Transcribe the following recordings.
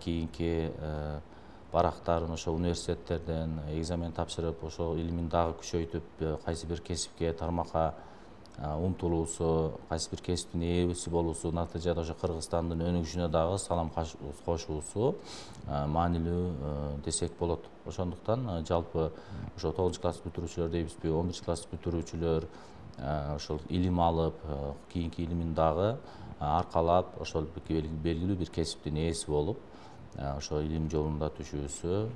кийинки барактарын ошо университеттерден экзамен тапшырып ошо илимин дагы күчөйтүп кайсы бир кесипке тармакка умтулуусу, кайсы бир кесиптин ээси болуусу, натыйжада ошо Кыргызстандын өнүгүшүнө дагы салам кошуусу маанилүү десек болот. Ошондуктан жалпы ошо 9-класс бүтүрүүчүлөр дейбизби, 11-класс бүтүрүүчүлөр ошол илим алып, кийинки илимин дагы аркалап, ошол белгилүү бир кесиптин ээси болуп, ошо илим жолунда түшүүсү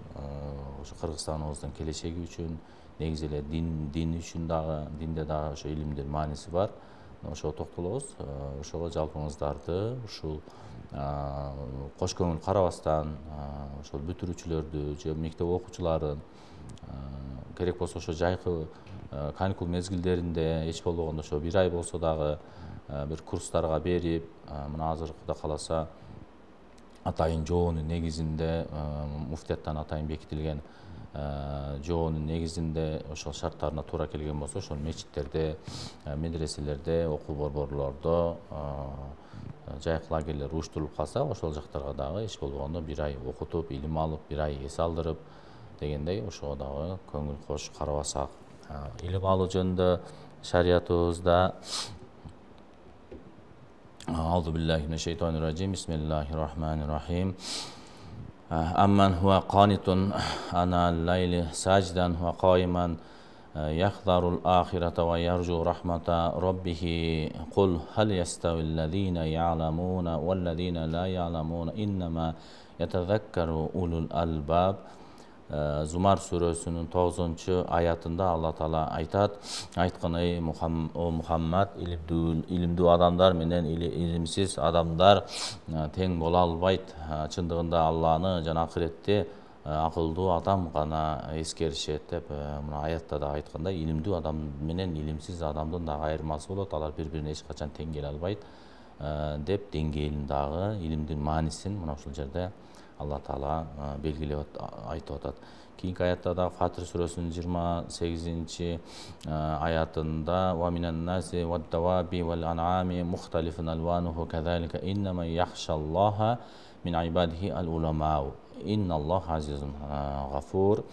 ошо Кыргызстаныбыздын келечеги үчүн, негизи эле дин үчүн дагы, динде дагы ошо илимдин мааниси бар. Ошого токтолобуз. Ошого жалпыңыздарды ушул кош көңүл карабастан ошол бүтүрүүчүлөрдү же мектеп окуучуларын керек болсо ошо жайкы каникул мезгилдеринде эч болбогондо ошо бир ай болсо дагы бир курстарга берип, мына азыр Кудай кааласа атайын жоонун негизинде муфтияттан атайын бекитилген жоонун негизинде ошол шарттарына туура келген болсо ошол мечиттерде, медреселерде, окуу борборлордо жайкы лагерлер уюштурулуп калса, ошол жактарга дагы эч болбогондо бир ай окутуп, илим алып, бир ай эс алдырып дегендей ошого дагы көңүл кош карабасак. Илим алуу жөнүндө шариятыбызда Аузу биллахи минеш шейтонир раджим. Бисмиллахир рахманир рахим. Амман хуа qanitun ana al-layli sajdan wa qa'iman yahdharu al-akhirata wa yarju rahmata rabbih. Qul hal yastawi alladhina ya'lamuna wal ladhina la ya'lamuna innama yatadhakkaru ulul albab. Zumar surəsinin 9-aятында Алла Таала айтат: Айткан ey Мухаммад, илимдүү адамдар менен илимсиз адамдар тең боло албайт. Чындыгында Алланы жана акыретти акылдуу адам гана эскеришет деп мына аятта да айткандай, илимдүү адам менен илимсиз адамдын дагы айырмасы болот. Алар бири-бирине эч качан тең келе албайт деп деңгээлин дагы, илимдин маанисин мына ушул жерде Алла Таала белгилеп айтып атат. Кийинки аятта да Фатир сүрөсүнүн 28 аятында ва минан наси вад-даваби вал ан'ами мухталифун алвануху казалика иннама яхшаллаха мин ибадихи ал-уламау инналлаха азизун гафур.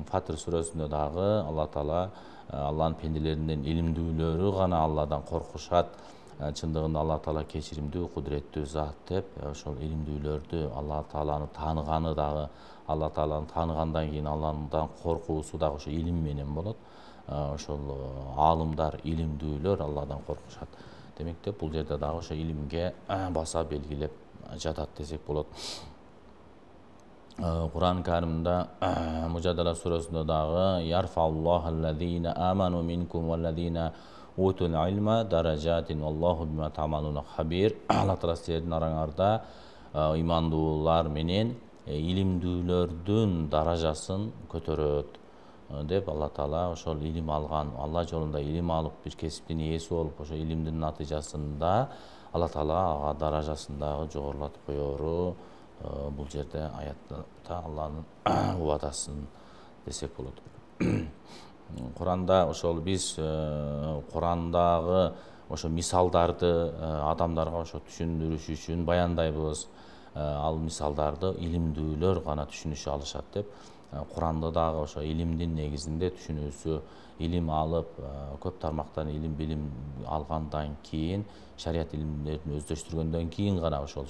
Фатир сүрөсүндө дагы Алла Таала Алланын пенделеринен илимдүүлөрү гана Алладан коркушат. Чындыгында Алла Таала кечиримдүү, кудуреттүү зат деп, ошол илимдүүлөрдү Алла Тааланы тааныганы дагы, Алла Тааланы тааныгандан кийин Алладан коркуусу дагы ошо илим менен болот. Ошол аалымдар, илимдүүлөр Алладан коркушат. Демек деп бул жерде дагы ошо илимге баса белгилеп жатат десек болот. Кур'ан Каримде Мужадала сүрөсүндө дагы ярфаллаху аллазина аману минкум валлазина утул илма даражатин валлаху бима та'малуна хабир. Алла Таала силердин араңарда имандуулар менен илимдүүлөрдүн даражасын көтөрөт деп Алла Таала ошол илим алган, Алла жолунда илим алып бир кесиптин ээси болуп, ошо илимдин натыйжасында Алла Таала ага даражасын дагы жогорулатып коеру бул жерде аятта Алланын убадасын десек болот. Куранда ошол биз Курандагы ошо мисалдарды адамдарга ошо түшүндүрүш үчүн баяндайбыз. Ал мисалдарды илимдүүлөр гана түшүнүшө алышат деп. Куранда дагы ошо илимдин негизинде түшүнүүсү, илим алып, көп тармактан билим алгандан кийин, шарият илимдерин өздөштүргөндөн кийин гана ошол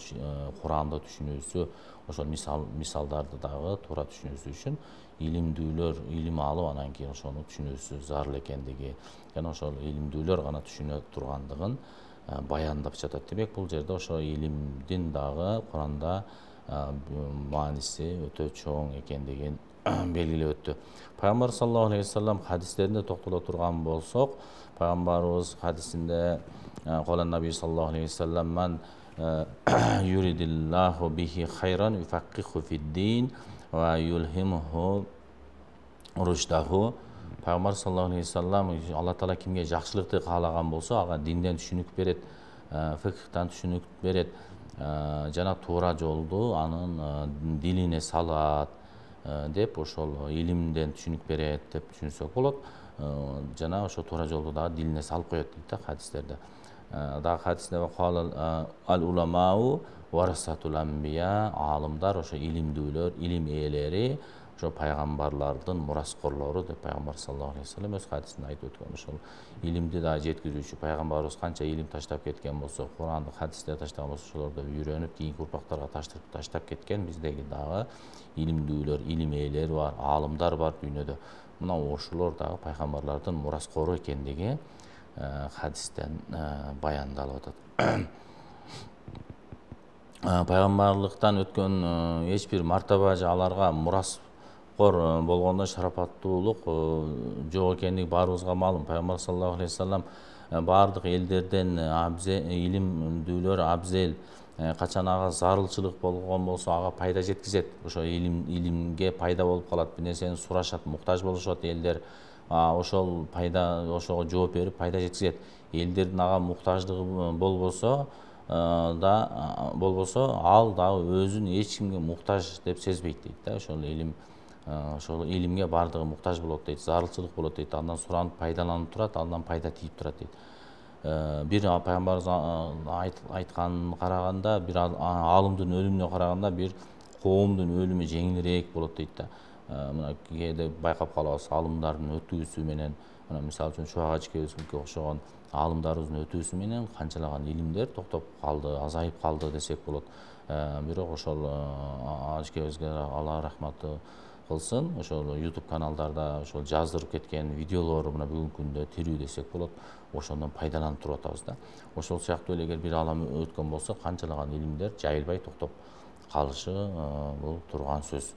Куранды түшүнүүсү, ошол мисалдарды дагы туура түшүнүүсү үчүн илимдүүлөр илим алып, анан кийин ошону түшүнүүсү зарыл экендиги, жана ошол илимдүүлөр гана түшүнө тургандыгын баяндап жатат. Демек бул жерде ошо илимдин дагы Куранда мааниси өтө чоң экендигин белгилеп өттү. Пайгамбар саллаллаху алейхи вассалам хадистеринде токтоло турган болсок, пайгамбарыбыз хадисинде Калан Наби саллаллаху алейхи вассалам ман юридиллаху бихи хайран юфаққиху фид-дин ва юлхимуху руштаху. Пайгамбар саллаллаху алейхи вассалам Алла Таала кимге жакшылыкты каалаган болсо, ага динден түшүнүк берет, фикхтан түшүнүк берет, жана туура жолду анын дилине салат деп ошол илимден түшүнүк берет деп түшүнсөк болот. Жана ошо туура жолду дагы дилине салып коет дейт да хадистерде. дагы хадисте ал уламау варасатул амбия, алымдар ошо илимдүүлөр, илим ээлери, ошо пайгамбарлардын мураскорлору деп пайгамбар саллаллаху алейхи вассалам өз хадисинде айтып өткөн. Ошол илимди да жеткизүүчү пайгамбарыбыз канча илим таштап кеткен болсо, Куранды, хадисте таштаган болсо, ошолорду үйрөнүп кийинки урпактарга таштап кеткен. Биздеги дагы илимдүүлөр, илим ээлери бар, алымдар бар дүйнөдө. Мына ошолор дагы пайгамбарлардын мураскору экендиги хадистен баяндалып атат. Пайгамбарлыктан өткөн эч бир мартаба же аларга мураскор болгондо шарапаттуулук жок экендиги баарыбызга маалым. Пайгамбар саллаллаху алейхи вассалам баардык элдерден илимдүүлөр абзел, качан ага зарылчылык болгон болсо ага пайда жеткизет. Ошо илимге пайда болуп калат, бир нерсени сурашат, муктаж болушат элдер. Ошол пайда, ошого жооп берип пайда жеткизет. Элдердин ага муктаждыгы болбосо ал дагы өзүн эч кимге муктаж деп сезбейт дейт да. Ошол илимге баардыгы муктаж болот дейт, зарылчылык болот дейт. Андан суранып пайдаланып турат, андан пайда тийип турат дейт. Бир пайгамбарыбыз айтканына караганда, бир алымдын өлүмүнө караганда бир коомдун өлүмү жеңилирээк болот дейт да. Мына кээде байкап калабыз, алымдардын өтүүсү менен, мына мисалы үчүн Чубак ажыкебизге окшогон алымдарыбыздын өтүүсү менен канчалаган илимдер токтоп калды, азайып калды десек болот. Бирок ошол ажыкебизге Алла рахматы кылсын, ошол YouTube каналдарда ошол жаздырып кеткен видеолору мына бүгүнкү күндө тирүү десек болот. Ошондон пайдаланып туруп атабыз да. Ошол сыяктуу эле эгер бир алам өткөн болсо, канчалаган илимдер жайылбай токтоп калышы бул турган сөз.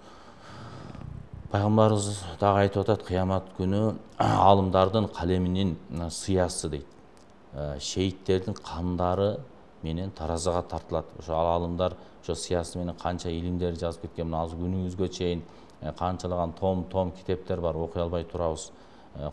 Пайгамбарыбыз дагы айтып атат, кыямат күнү алымдардын калеминин сыясы дейт. Шейиттердин кандары менен таразага тартылат. Ошо алымдар ошо сыясы менен канча илимдерди жазып кеткен, мына азыр күнүбүзгө чейин канчалаган том китептер бар, окуй албай турабыз.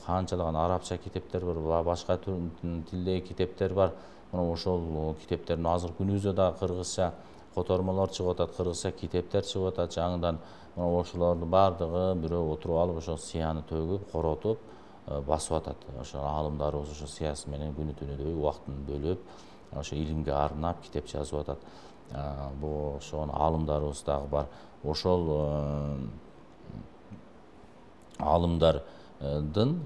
Канчалаган арабча китептер бар, башка тилдеги китептер бар. Мына ошол китептердин азыр күнүбүздө дагы кыргызча котормолор чыгып атат, кыргызча китептер чыгып атат. Жаңыдан мына ошолордун баардыгы бирөө отуруп алып, ошо сыяны төгүп, коротуп басып атат. Ошо алымдарыбыз ошо сыясы менен күнү түнүдөй убактын бөлүп, ошо илимге арнап китеп жазып атат. Бул ошо алымдарыбыз дагы бар. Ошол алымдардын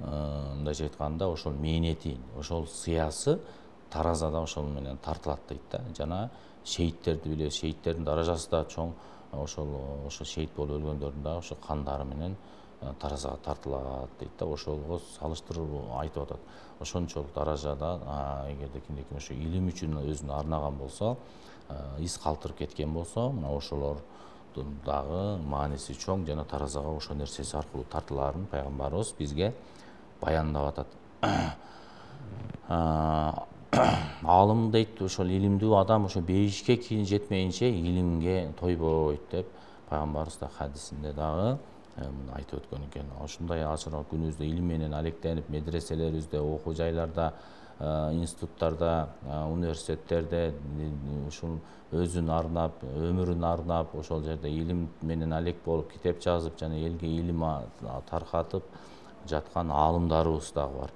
мындайча айтканда ошол мээнети, ошол сыясы таразада ошол менен тартылат дейт да. Жана шейиттерди билебиз, шейиттердин даражасы да чоң. Ошо шейит болуп өлгөндөрдүн дагы ошо кандары менен таразага тартылат дейт да. Ошолго салыштырып айтып атат. Ошончолук даражада эгерде кимде-ким ошо илим үчүн өзүн арнаган болсо, из калтырып кеткен болсо, мына ошолордун дагы мааниси чоң, жана таразага ошо нерсеси аркылуу тартылаарын пайгамбарыбыз бизге баяндап атат. Алым дейт, ошол илимдүү адам ошо бейишке жетмейинче илимге тойбойт деп пайгамбарыбыз да хадисинде дагы айтып өткөн экен. Ушундай азыр күнүбүздө илим менен алектенип, медреселерибизде, окуу жайларда, институттарда, университеттерде ушул өзүн арнап, өмүрүн арнап, ошол жерде илим менен алек болуп, китеп жазып, жана элге илим таркатып жаткан алымдарыбыз дагы бар.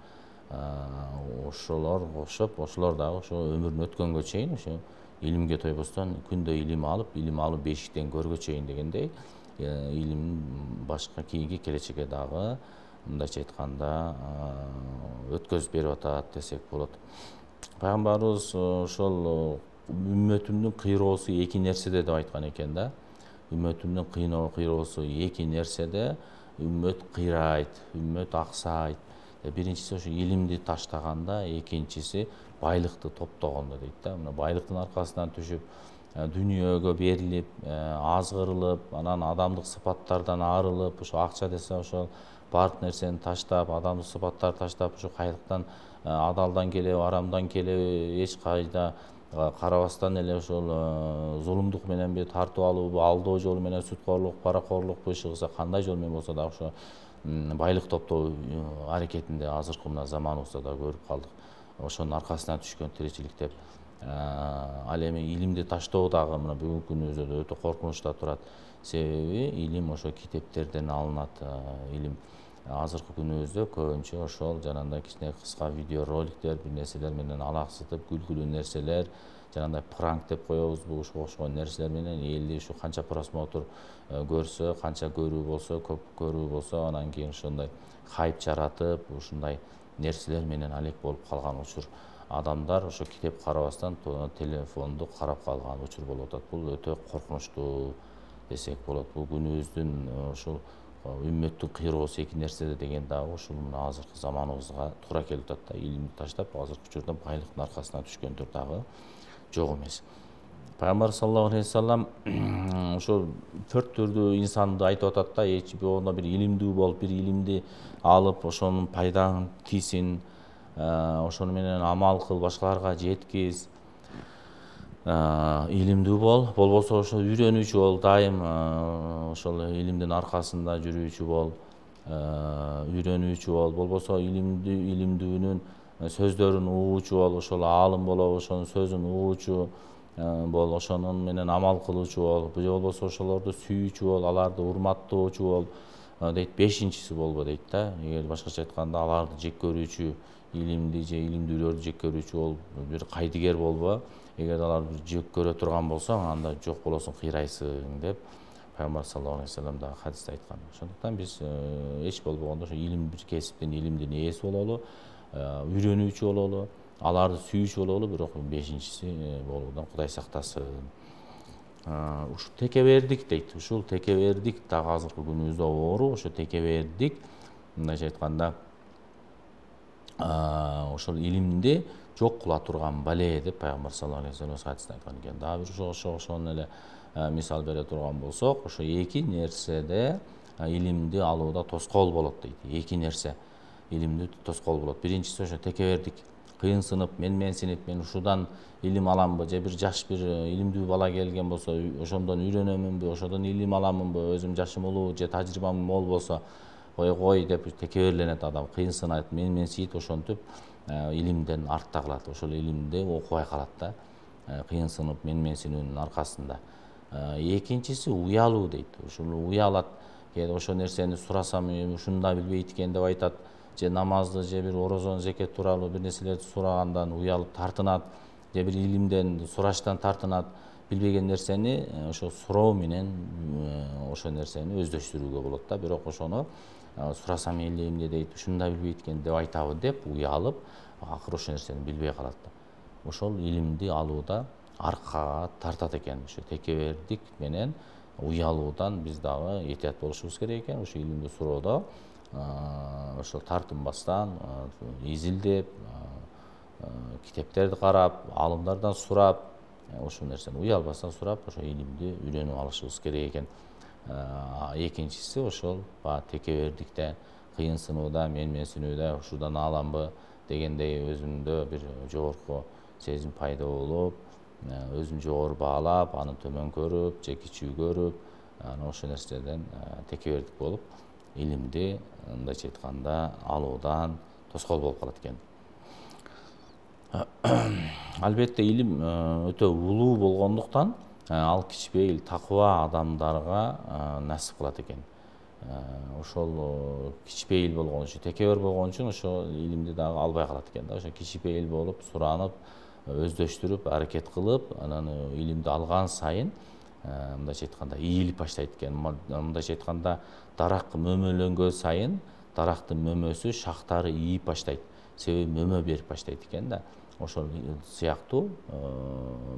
Ошолор окшоп, ошолор дагы ошо өмүрүн өткөнгө чейин ошо илимге тойбостон күндө илим алып бешиктен көргө чейин дегендей, илим башка кийинки келечекке дагы мындайча айтканда өткөзүп берип атат десек болот. Пайгамбарыбыз ошол үммөтүмдүн кыйроосу эки нерседе деп айткан экен да. Үммөтүмдүн кыйроосу эки нерседе, үммөт кыйрайт, үммөт аксайт. Биринчиси ошо илимди таштаганда, экинчиси байлыкты топтогондо дейт да. Мына байлыктын аркасынан түшүп, дүнүйөгө берилип, азгырылып, анан адамдык сыпаттардан арылып, ошо акча десе ошол баардык нерсени таштап, адамдык сыпаттарды таштап, ошо кайрадан адалдан келеби, арамдан келеби, эч кайда карабастан эле ошол зулумдук мененби, тартып алуубу, алдоо жолу менен, сүткорлук, паракорлукпу, иши кылса, кандай жол менен болсо да ошо байлык топтоо аракетинде азыркы мына заманыбызда да көрүп калдык. Ошонун аркасынан түшкөн тиричилик деп. Ал эми илимди таштоо дагы мына бүгүнкү күнүбүздө өтө коркунучта турат. Себеби илим ошо китептерден алынат. Илим азыркы күнүбүздө көбүнчө ошол жанагындай кичине кыска видео роликтер, бир нерселер менен алаксытып, күлкүлүү нерселер, жанагындай пранк деп коебузбу, ушуга окшогон нерселер менен элди ушу канча просмотр көрсө, канча көрүү болсо, көп көрүү болсо, анан кийин ошондой хайп жаратып, ушундай нерселер менен алек болуп калган учур. Адамдар ошо китеп карабастан телефонду карап калган учур болуп атат. Бул өтө коркунучтуу десек болот. Бул күнүбүздүн ушул үммөттүн кыйроосу эки нерседе деген дагы ушул азыркы заманыбызга туура келип атат да. Илимди таштап, азыркы учурда байлыктын аркасына түшкөндөр дагы жок эмес. Пайгамбар саллаллаху алейхи вассалам ошо 4 түрдүү инсанды айтып атат да, эч болондо бир илимдүү болуп, бир илимди алып, ошонун пайдаң тийсин, ошону менен амал кыл, башкаларга жеткиз. Илимдүү болбосо ошо үйрөнүүчү бол, дайым ошол илимдин аркасында жүрүүчү бол, үйрөнүүчү бол, болбосо илимдүүнүн сөздөрүн угуучу бол, ошол аалым болобу, ошонун сөзүн угуучу бол, ошонун менен амал кылуучу бол, же болбосо ошолорду сүйүүчү бол, аларды урматтоочу бол дейт. Бешинчиси болбо дейт да. Эгер башкача айтканда аларды жек көрүүчү, илимди же илимдүүлөрдү жек көрүүчү бол, бир кайдыгер болбо. Эгер аларды жек көрө турган болсоң, анда жок болосуң, кыйрайсың деп Пайгамбар саллаллаху алейхи вассалам да хадисте айткан. Ошондуктан биз эч болбогондо ошо илим бир кесиптин илимдин ээси бололу, үйрөнүүчү бололу, аларды сүйүүчү бололу, бирок бешинчиси болуудан Кудай сактасын. Ушул текебердик дейт. Ушул текебердик дагы азыркы күнүбүздө оору. Ошо текебердик, мындайча айтканда, ошол илимди жок кыла турган бале деп Пайгамбар саллаллаху алейхи вассалам хадисте айткан экен. Дагы бир ошонун эле мисал бере турган болсок, ошо эки нерседе илимди алууда тоскоол болот дейт. Эки нерсе илимди тоскоол болот. Биринчиси ошо текебердик. Кыйынсынып, менменсинип, мен ушудан илим аламбы, же бир жаш бир илимдүү бала келген болсо, ошондон үйрөнөмүнбү, ошодон илим аламынбы, өзүм жашым улуу же тажрыйбам мол болсо, кой деп текеберленет адам, кыйынсынат, менменсийт, ошентип илимден артта калат. Ошол илимди окубай калат да, кыйынсынып, менменсинүүнүн аркасында. Экинчиси уялуу дейт. Ушул уялат, ошол нерсени сурасам, ушуну да билбейт экен деп айтат, же намазды, же бир орозон, зекет тууралуу бир нерселерди сурагандан уялып тартынат, же бир илимден сураштан тартынат. Билбеген нерсени ошо суроо менен ошол нерсени өздөштүрүүгө болот да. Бирок ошону сурасам эле дейт, ушуну да билбейт экен деп айтабы деп уялып, акыры ошол нерсени билбей калат да. Ошол илимди алууда аркага тартат экен. Ошо текебердик менен уялуудан биз дагы этият болушубуз керек экен. Ошо илимди суроодо ошо тартынбастан, изилдеп, китептерди карап, аалымдардан сурап, ошол нерсени уялбастан сурап, ошо илимди үйрөнүп алышыбыз керек экен. Экинчиси ошол текебердикте, кыйынсынууда, менменсинүүдө, ушудан аламбы дегендей өзүмдө бир жогорку сезим пайда болуп, өзүм жогору баалап, аны төмөн көрүп же кичүү көрүп, ошол нерседен текебердик болуп, илимди мындайча айтканда алуудан тоскоол болуп калат экен. Албетте илим өтө улуу болгондуктан ал кичпейил такыба адамдарга насип кылат экен. Ошол кичпейил болгон үчүн, текебер болгон үчүн ошол илимди дагы албай калат экен да. Ошо кичпейил болуп, суранып, өздөштүрүп, аракет кылып, анан илимди алган сайын мындайча айтканда ийилип баштайт экен. Мындайча айтканда дарак мөмөлөнгөн сайын дарактын мөмөсү, шактары ийип баштайт. Себеби мөмө берип баштайт экен да. Ошол сыяктуу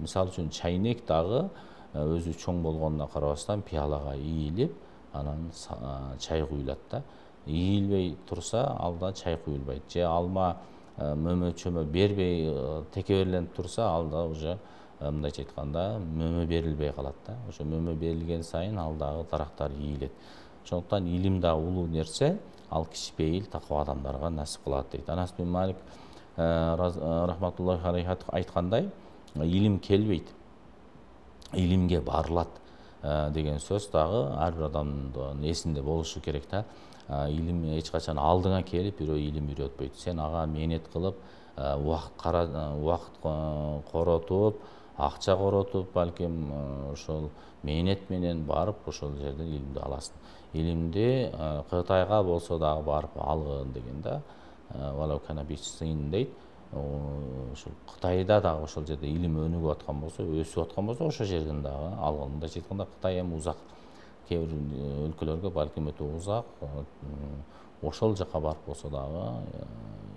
мисалы үчүн чайнек дагы өзү чоң болгонуна карабастан пиалага ийилип, анан чай куюлат да. Ийилбей турса, алда чай куюлбайт. Же алма мөмө чөмө бербей текеберленип турса, алда уже мындайча айтканда мөмө берилбей калат да. Ошо мөмө берилген сайын алдагы дарактар ийилет. Ошондуктан илим да улуу нерсе, ал кичпейил такыба адамдарга насип кылат дейт. Анас бин Малик рахматуллахи алейхи айткандай, илим келбейт, илимге барылат деген сөз дагы ар бир адамдын эсинде болушу керек да. Илим эч качан алдыңа келип бирөө илим үйрөтпөйт. Сен ага мээнет кылып, убакыт коротуп, акча коротуп, балким ошол мээнет менен барып ошол жерден илимди аласың. Илимди Кытайга болсо дагы барып алгын деген да. Валау кана бисин дейт. Ошол Кытайда дагы ошол жерде илим өнүгүп аткан болсо, өсүп аткан болсо, ошол жерден дагы алган. Мындайча айтканда Кытай эми узак. Кээ бир өлкөлөргө балким өтө узак. Ошол жака барып болсо дагы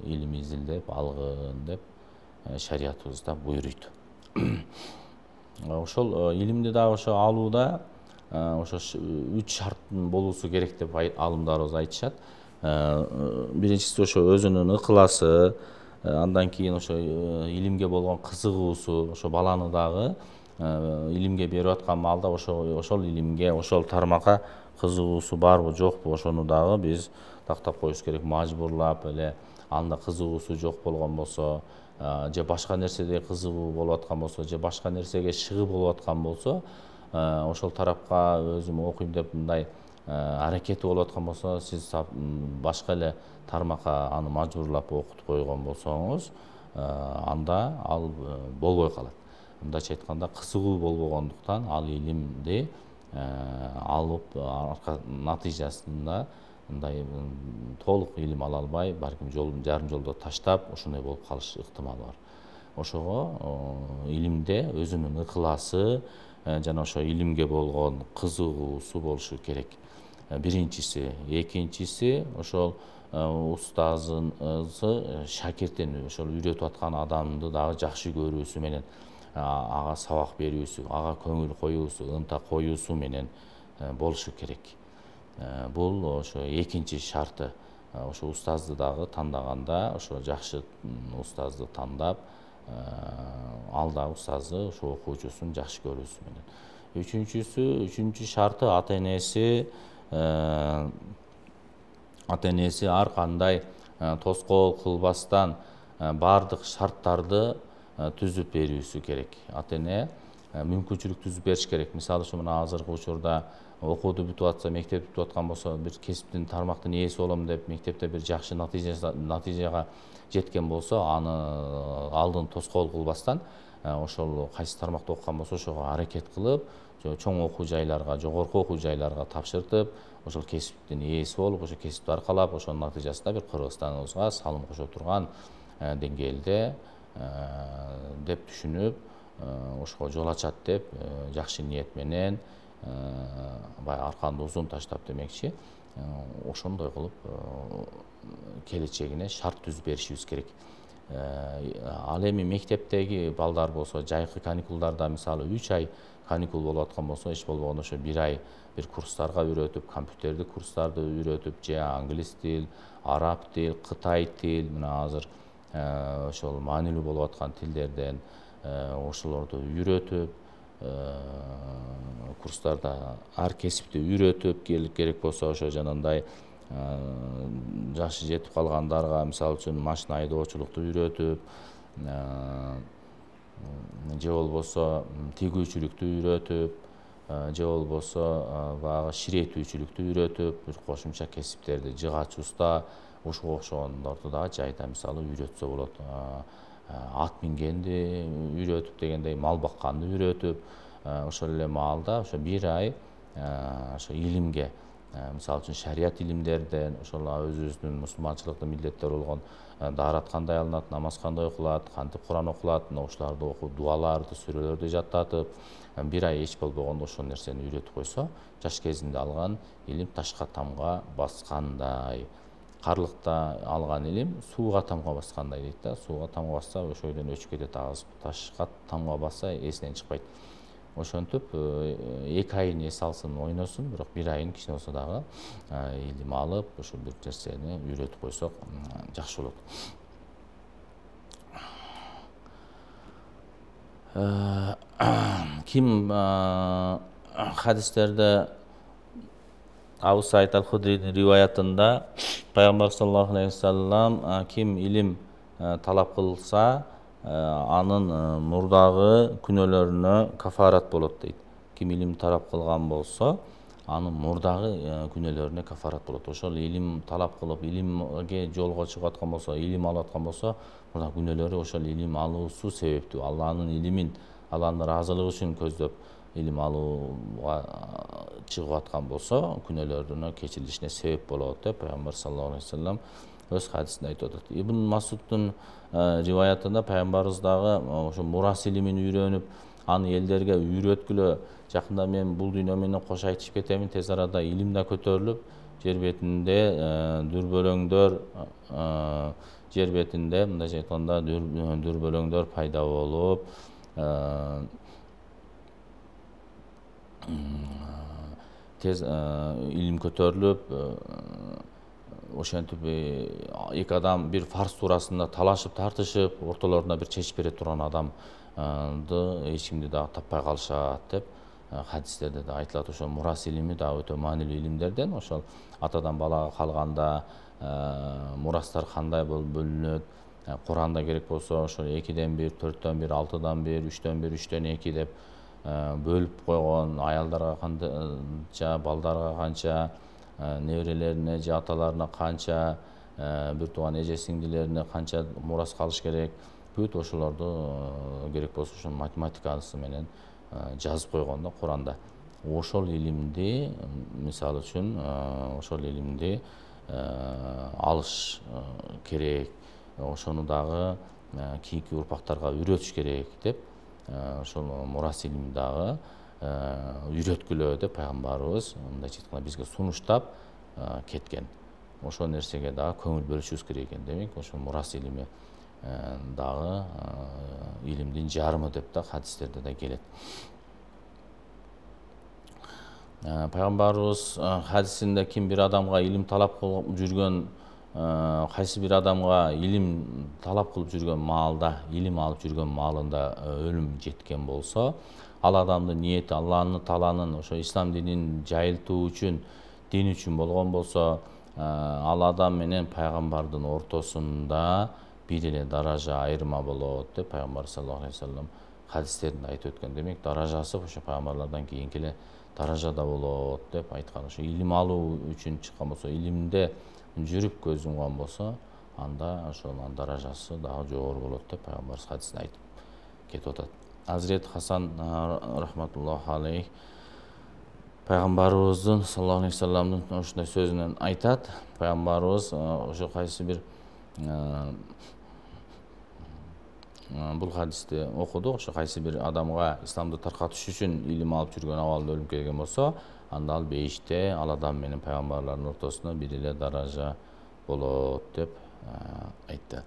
илим изилдеп алгын деп шариятыбызда буйруйт. Ошол илимди дагы ошо алууда ошо 3 шарттын болуусу керек деп алымдарыбыз айтышат. Биринчиси ошо өзүнүн ыкыласы, андан кийин ошо илимге болгон кызыгуусу, ошо баланы дагы илимге берип аткан маалда ошол илимге, ошол тармакка кызыгуусу барбы жокпу, ошону дагы биз тактап коюш керек. Мажбурлап эле анда кызыгуусу жок болгон болсо, же башка нерседе кызыгуу болуп аткан болсо, же башка нерсеге шыгы болуп аткан болсо, ошол тарапка өзүм окуйм деп мындай аракети болуп аткан болсо, сиз башка эле тармакка аны мажбурлап окутуп койгон болсоңуз, анда ал болбой калат. Мындайча айтканда кызыгуу болбогондуктан ал илимди алып натыйжасында мындай толук илим ала албай, балким жарым жолдо таштап, ошондой болуп калыш ыктымалы бар. Ошого илимде өзүнүн ыкыласы жана ошо илимге болгон кызыгуусу болушу керек. Биринчиси. Экинчиси ошол устазы шакиртин, ошол үйрөтүп аткан адамды дагы жакшы көрүүсү менен, ага сабак берүүсү, ага көңүл коюусу, ынта коюусу менен болушу керек. Бул ошо экинчи шарты. Ошо устазды дагы тандаганда, ошо жакшы устазды тандап, ал да устазы ошо окуучусун жакшы көрүүсү менен. Үчүнчү шарты ата энеси ар кандай тоскоол кылбастан бардык шарттарды түзүп берүүсү керек. Ата эне мүмкүнчүлүк түзүп бериш керек. Мисалы үчүн мына азыркы учурда окууду бүтүп атса, мектеп бүтүп аткан болсо, бир кесиптин тармактын ээси болом деп мектепте бир жакшы натыйжага жеткен болсо, аны алдын тоскоол кылбастан ошол кайсы тармакта окуган болсо, ошого аракет кылып, чоң окуу жайларга, жогорку окуу жайларга тапшыртып, ошол кесиптин ээси болуп, ошол кесипти аркалап, ошонун натыйжасында бир Кыргызстаныбызга салым кошо турган деңгээлде деп түшүнүп, ошого жол ачат деп жакшы ниет менен, бай арканды узун таштап демекчи, ошондой кылып келечегине шарт түзүп беришибиз керек. Ал эми мектептеги балдар болсо, жайкы каникулдарда мисалы 3 ай каникул болуп аткан болсо, эч болбогондо ошо 1 ай бир курстарга үйрөтүп, компьютердик курстарды үйрөтүп, же англис тил, араб тил, кытай тил, мына азыр ошол маанилүү болуп аткан тилдерден ошолорду үйрөтүп, курстарда ар кесипти үйрөтүп, керек болсо ошо жанагындай жашы жетип калгандарга мисалы үчүн машина айдоочулукту үйрөтүп, же болбосо тигүүчүлүктү үйрөтүп, же болбосо баягы ширетүүчүлүктү үйрөтүп, бир кошумча кесиптерди жыгач уста, ушуга окшогондорду дагы жайда мисалы үйрөтсө болот. Ат мингенди үйрөтүп дегендей, мал бакканды үйрөтүп, ошол эле маалда ошо 1 ай ошо илимге, мисалы үчүн шарият илимдерден, ошол өзүбүздүн мусулманчылыктын милдеттери болгон даарат кандай алынат, намаз кандай окулат, кантип Куран окулат, ошолорду окуп, дуаларды, сүрөлөрдү жаттатып, 1 ай эч болбогондо ошол нерсени үйрөтүп койсо, жаш кезинде алган илим ташка тамга баскандай. Карлыкта алган илим сууга тамга баскандай дейт да. Сууга тамга басса ошол жерден өчүп кетет агыз. Ташка тамга басса эсинен чыкпайт. Ошентип 2 айын эс алсын, ойносун, бирок 1 айын кичине болсо дагы илим алып, ошо бир нерсени үйрөтүп койсок жакшы болот. Ким хадистерде Абу Саид аль-Худринин риваятында Пайгамбар саллаллаху алейхи вассалам ким илим талап кылса, анын мурдагы күнөөлөрүнө кафарат болот дейт. Ким илим талап кылган болсо, анын мурдагы күнөөлөрүнө кафарат болот. Ошол илим талап кылып, илимге жолго чыгып аткан болсо, илим алып аткан болсо, мурда күнөөлөрү ошол илим алуусу себептүү, Алланын илимин Алланын ыраазылыгы үчүн көздөп илим алууга чыгып аткан болсо, күнөөлөрүнө кечирилишине себеп болот деп пайгамбар саллаллаху алейхи вассалам өз хадисинде айтып атат. Ибн Масудтун риваятында пайгамбарыбыз дагы ошо мурас илимин үйрөнүп, аны элдерге үйрөткүлө, жакында мен бул дүйнө менен кош айтышып кетемин, тез арада илим да көтөрүлүп, жер бетинде дүрбөлөңдөр жер бетинде мындайча айтканда дүрбөлөңдөр пайда болуп, тез илим көтөрүлүп, ошентип эки адам бир фарз туурасында талашып тартышып, ортолорунда бир чечип бере турган адамды эч кимди дагы таппай калышат деп хадистерде да айтылат. Ошо мурас илими да өтө маанилүү илимдерден. Ошол атадан балага калганда мурастар кандай бөлүнөт, Куранда керек болсо ошо 2ден 1, 4төн 1, 6дан 1, 3төн 1, 3төн 2 деп бөлүп койгон, аялдарга канча, балдарга канча, неберелерине же аталарына канча, бир тууган эже сиңдилерине канча мурас калыш керек, бүт ошолорду керек болсо ошо математикасы менен жазып койгон да Куранда. Ошол илимди, мисалы үчүн, ошол илимди алыш керек, ошону дагы кийинки урпактарга үйрөтүш керек деп, ошол мурас илимин дагы үйрөткүлө деп пайгамбарыбыз мындайча айтканда бизге сунуштап кеткен. Ошол нерсеге дагы көңүл бөлүшүбүз керек экен. Демек, ошо мурас илими дагы илимдин жарымы деп да хадистерде да келет. Пайгамбарыбыз хадисинде ким бир адамга илим талап кылып жүргөн, кайсы бир адамга илим талап кылып жүргөн маалда, илим алып жүргөн маалында өлүм жеткен болсо, ал адамдын ниети Алланы Тааланын ошо ислам динин жайылтуу үчүн, дин үчүн болгон болсо, ал адам менен пайгамбардын ортосунда бир эле даража айырма болот деп пайгамбар саллаллаху алейхи вассалам хадистеринде айтып өткөн. Демек, даражасы ошо пайгамбарлардан кийинки эле даражада болот деп айткан. Ошо илим алуу үчүн чыккан болсо, илимде жүрүп көз жумган болсо, анда ошол даражасы дагы жогору болот деп пайгамбарыбыз хадисинде айтып кетип атат. Азирет Хасан рахматуллаху алейх пайгамбарыбыздын саллаллаху алейхи вассаламдын ушундай сөзүнөн айтат. Пайгамбарыбыз ошо кайсы бир бул хадисти окудук. Ошо кайсы бир адамга исламды таркатыш үчүн илим алып жүргөн абалында өлүм келген болсо, анда ал бейиште ал адам менен пайгамбарлардын ортосунда бир эле даража болот деп айтты.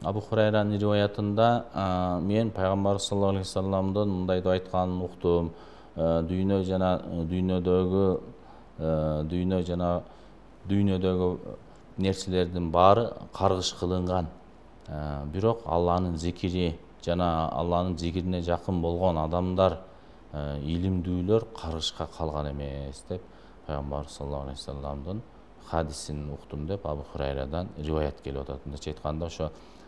Абу Хурайранын риваятында мен пайгамбар саллаллаху алейхи вассаламдын мындай деп айтканын уктум. Дүйнө жана дүйнөдөгү нерселердин баары каргыш кылынган. Бирок Алланын зикири жана Алланын зикирине жакын болгон адамдар, илимдүүлөр каргышка калган эмес деп пайгамбар саллаллаху алейхи вассаламдын хадисин уктум деп Абу Хурайрадан риваят келип атат. Мындайча айтканда,